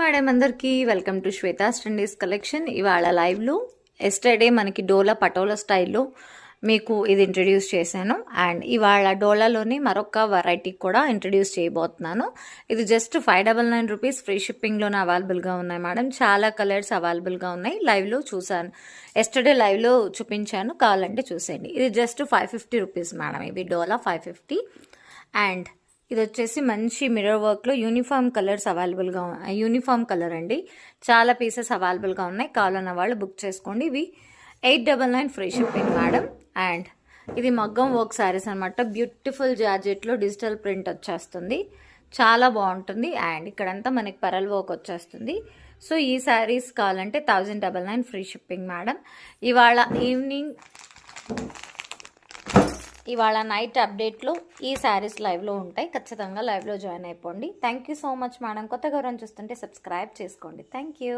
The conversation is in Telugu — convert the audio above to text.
మేడం అందరికీ వెల్కమ్ టు శ్వేతాస్ ట్రెండీస్ కలెక్షన్. ఇవాళ లైవ్లో ఎస్టర్డే మనకి డోలా పటోలా స్టైల్లో మీకు ఇది ఇంట్రడ్యూస్ చేశాను. అండ్ ఇవాళ డోలాలోని మరొక వెరైటీ కూడా ఇంట్రడ్యూస్ చేయబోతున్నాను. ఇది జస్ట్ 599 రూపీస్ ఫ్రీ షిప్పింగ్లోనే అవైలబుల్గా ఉన్నాయి మేడం. చాలా కలర్స్ అవైలబుల్గా ఉన్నాయి. లైవ్లో చూసాను, ఎస్టర్డే లైవ్లో చూపించాను, కావాలంటే చూసేయండి. ఇది జస్ట్ 550 రూపీస్ మేడం. ఇది డోలా 550. అండ్ ఇది వచ్చేసి మంచి మిర్రర్ వర్క్లో యూనిఫామ్ కలర్స్ అవైలబుల్గా ఉన్నాయి. యూనిఫామ్ కలర్ అండి. చాలా పీసెస్ అవైలబుల్గా ఉన్నాయి. కావాలన్న వాళ్ళు బుక్ చేసుకోండి. ఇవి 899 ఫ్రీ షిప్పింగ్ మేడం. అండ్ ఇది మగ్గం వర్క్ శారీస్ అనమాట. బ్యూటిఫుల్ జార్జెట్లో డిజిటల్ ప్రింట్ వచ్చేస్తుంది, చాలా బాగుంటుంది. అండ్ ఇక్కడంతా మనకి పరల్ వర్క్ వచ్చేస్తుంది. సో ఈ శారీస్ కావాలంటే 1099 ఫ్రీ షిప్పింగ్ మేడం. ఇవాళ నైట్ అప్డేట్లో ఈ శారీస్ లైవ్లో ఉంటాయి. ఖచ్చితంగా లైవ్లో జాయిన్ అయిపోండి. Thank you so much madam. కొత్తగా ఎవరైనా చూస్తుంటే సబ్స్క్రైబ్ చేసుకోండి. Thank you.